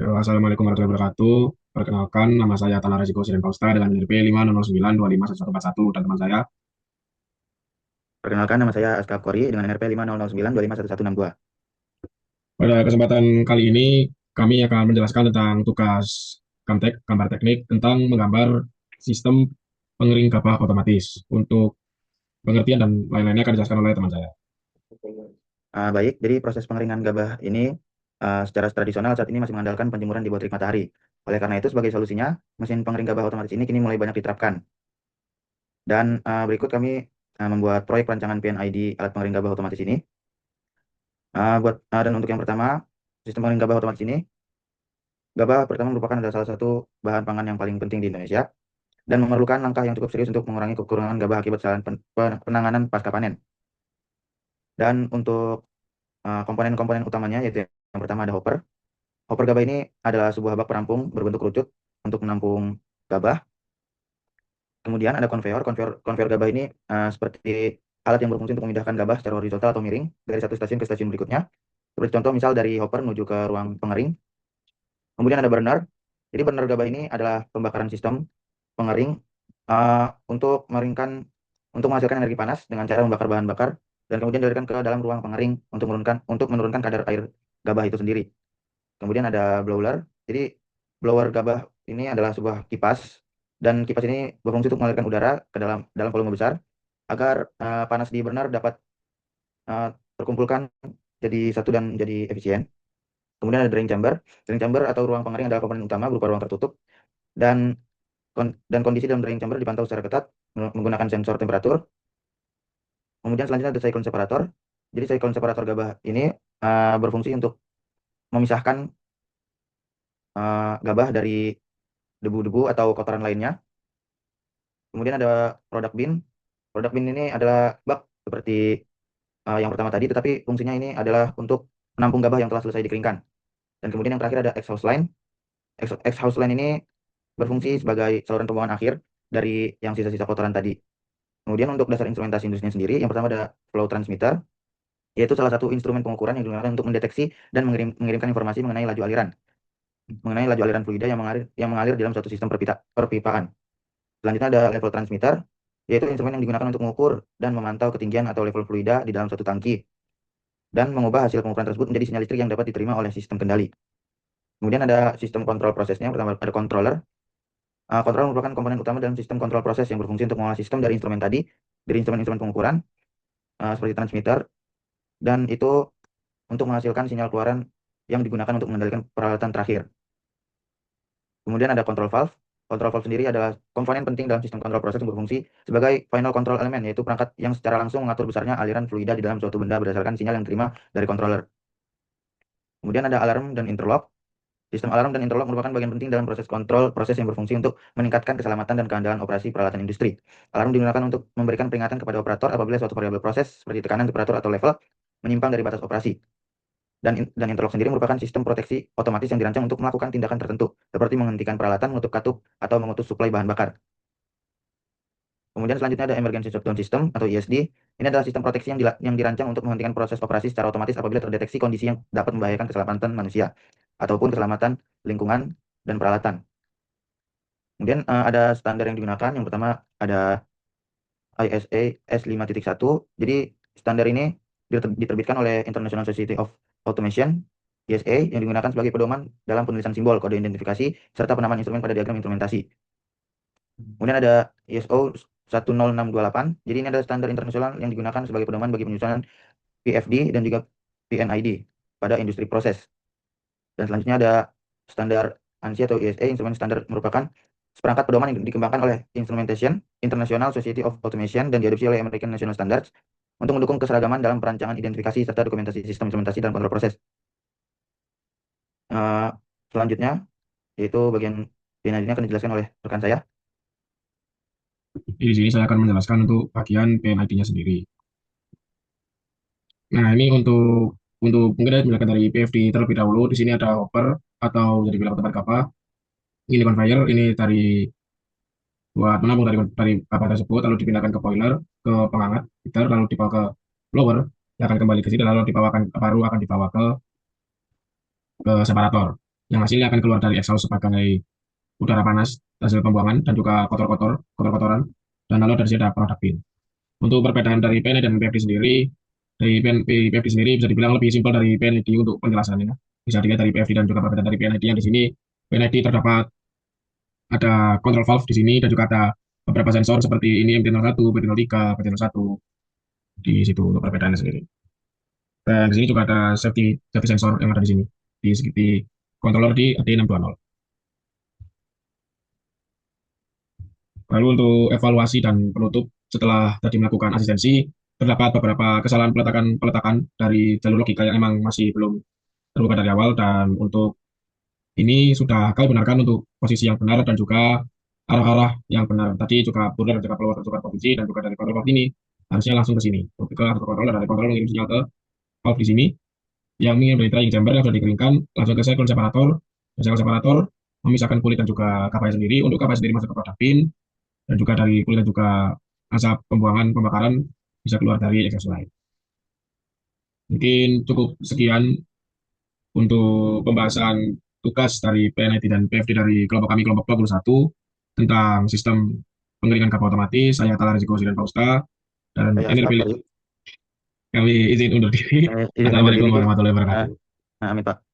Assalamualaikum warahmatullahi wabarakatuh. Perkenalkan, nama saya Tala Resiko Siren Pausta dengan NRP 500925141 dan teman saya. Perkenalkan, nama saya Aska Kori dengan NRP 50092511162. Pada kesempatan kali ini, kami akan menjelaskan tentang tugas Kamtek, gambar teknik, tentang menggambar sistem pengering gabah otomatis. Untuk pengertian dan lain-lainnya akan dijelaskan oleh teman saya. Baik, jadi proses pengeringan gabah ini secara tradisional saat ini masih mengandalkan penjemuran di bawah terik matahari. Oleh karena itu, sebagai solusinya, mesin pengering gabah otomatis ini kini mulai banyak diterapkan. Dan berikut kami membuat proyek rancangan PNID alat pengering gabah otomatis ini. Dan untuk yang pertama, sistem pengering gabah otomatis ini, gabah pertama merupakan adalah salah satu bahan pangan yang paling penting di Indonesia dan memerlukan langkah yang cukup serius untuk mengurangi kekurangan gabah akibat kesalahan penanganan pasca panen. Dan untuk komponen-komponen utamanya yaitu yang pertama ada hopper. Hopper gabah ini adalah sebuah bak perampung berbentuk kerucut untuk menampung gabah. Kemudian ada konveyor. Konveyor gabah ini seperti alat yang berfungsi untuk memindahkan gabah secara horizontal atau miring dari satu stasiun ke stasiun berikutnya. Seperti contoh misal dari hopper menuju ke ruang pengering. Kemudian ada burner. Jadi burner gabah ini adalah pembakaran sistem pengering uh, untuk untuk menghasilkan energi panas dengan cara membakar bahan bakar dan kemudian dialirkan ke dalam ruang pengering untuk menurunkan kadar air gabah itu sendiri. Kemudian ada blower. Jadi blower gabah ini adalah sebuah kipas dan kipas ini berfungsi untuk mengalirkan udara ke dalam volume besar agar panas di burner dapat uh, terkumpulkan jadi satu dan jadi efisien. Kemudian ada drying chamber. Drying chamber atau ruang pengering adalah komponen utama berupa ruang tertutup dan dan kondisi dalam drying chamber dipantau secara ketat menggunakan sensor temperatur. Kemudian selanjutnya ada cyclone separator. Jadi cyclone separator gabah ini berfungsi untuk memisahkan gabah dari debu-debu atau kotoran lainnya. Kemudian ada product bin. Product bin ini adalah bak seperti yang pertama tadi, tetapi fungsinya ini adalah untuk menampung gabah yang telah selesai dikeringkan. Dan kemudian yang terakhir ada exhaust line. Exhaust line ini berfungsi sebagai saluran pembuangan akhir dari yang sisa-sisa kotoran tadi. Kemudian untuk dasar instrumentasi industrinya sendiri, yang pertama ada flow transmitter, yaitu salah satu instrumen pengukuran yang digunakan untuk mendeteksi dan mengirimkan informasi mengenai laju aliran fluida yang mengalir dalam suatu sistem perpipaan. Selanjutnya ada level transmitter, yaitu instrumen yang digunakan untuk mengukur dan memantau ketinggian atau level fluida di dalam suatu tangki dan mengubah hasil pengukuran tersebut menjadi sinyal listrik yang dapat diterima oleh sistem kendali. Kemudian ada sistem kontrol prosesnya, pertama ada controller. Controller merupakan komponen utama dalam sistem kontrol proses yang berfungsi untuk mengolah sistem dari instrumen tadi, dari instrumen-instrumen pengukuran seperti transmitter, dan itu untuk menghasilkan sinyal keluaran yang digunakan untuk mengendalikan peralatan terakhir. Kemudian ada control valve. Control valve sendiri adalah komponen penting dalam sistem kontrol proses yang berfungsi sebagai final control element, yaitu perangkat yang secara langsung mengatur besarnya aliran fluida di dalam suatu benda berdasarkan sinyal yang diterima dari controller. Kemudian ada alarm dan interlock. Sistem alarm dan interlock merupakan bagian penting dalam proses kontrol proses yang berfungsi untuk meningkatkan keselamatan dan keandalan operasi peralatan industri. Alarm digunakan untuk memberikan peringatan kepada operator apabila suatu variabel proses seperti tekanan, temperatur, atau level menyimpang dari batas operasi. Dan interlock sendiri merupakan sistem proteksi otomatis yang dirancang untuk melakukan tindakan tertentu, seperti menghentikan peralatan, menutup katup, atau memutus suplai bahan bakar. Kemudian selanjutnya ada Emergency Shutdown System atau ESD. Ini adalah sistem proteksi yang dirancang untuk menghentikan proses operasi secara otomatis apabila terdeteksi kondisi yang dapat membahayakan keselamatan manusia ataupun keselamatan lingkungan dan peralatan. Kemudian ada standar yang digunakan. Yang pertama ada ISA S5.1. Jadi standar ini diterbitkan oleh International Society of Automation ISA yang digunakan sebagai pedoman dalam penulisan simbol, kode identifikasi, serta penamaan instrumen pada diagram implementasi. Kemudian ada ISO 10628. Jadi ini adalah standar internasional yang digunakan sebagai pedoman bagi penyusunan PFD dan juga PNID pada industri proses. Dan selanjutnya ada standar ANSI atau ISA. Instrumen standar merupakan seperangkat pedoman yang dikembangkan oleh Instrumentation International Society of Automation dan diadopsi oleh American National Standards untuk mendukung keseragaman dalam perancangan identifikasi serta dokumentasi sistem implementasi dan kontrol proses. Uh, Selanjutnya, yaitu bagian PNID ini akan dijelaskan oleh rekan saya. Di sini saya akan menjelaskan untuk bagian PNID-nya sendiri. Nah, ini untuk mungkin saya menjelaskan dari PFD terlebih dahulu. Di sini ada hopper atau jadi bilang tempat kapal. Ini conveyor, ini dari buat menampung dari kapal tersebut, lalu dipindahkan ke boiler, ke penghangat, heater, lalu dibawa ke blower, yang akan kembali ke sini, lalu baru akan dibawa ke separator. yang hasilnya akan keluar dari exhaust sebagai udara panas hasil pembuangan dan juga kotor-kotoran. Dan lalu dari sini ada produk bin. Untuk perbedaan dari PNED dan PFD sendiri, dari PFD sendiri bisa dibilang lebih simpel dari PNED untuk penjelasannya. Bisa dilihat dari PFD dan juga perbedaan dari PNED yang di sini. PNED terdapat ada control valve di sini dan juga ada beberapa sensor seperti ini MT-01, PT-03, PT-01 di situ untuk perbedaannya sendiri. Dan di sini juga ada safety sensor yang ada di sini di controller di AD620. Lalu untuk evaluasi dan penutup setelah tadi melakukan asistensi, terdapat beberapa kesalahan peletakan dari jalur logika yang memang masih belum terbuka dari awal dan untuk ini sudah kami benarkan untuk posisi yang benar dan juga arah-arah yang benar. Tadi juga border dan juga keluar dari provinsi dan juga dari controller ini harusnya langsung ke sini. Ke controller dari controller mengirim sinyal ke valve di sini yang ingin dari drying chamber yang sudah dikeringkan langsung ke cycle separator. Dan cycle separator memisahkan kulit dan juga kapalnya sendiri. Untuk kapal sendiri masuk ke produk bin dan juga dari kulit dan juga asap pembuangan pembakaran bisa keluar dari exhaust line. Mungkin cukup sekian untuk pembahasan tugas dari PNIT dan PFD dari kelompok kami, kelompok 21, tentang sistem pengeringan kapal otomatis. Saya Tala Riziko Sidan Pausta, dan Saya NRP Ashraf Tari. kami izin undur diri. Izin undur Assalamualaikum diri. warahmatullahi Ah, wabarakatuh. Amin Pak.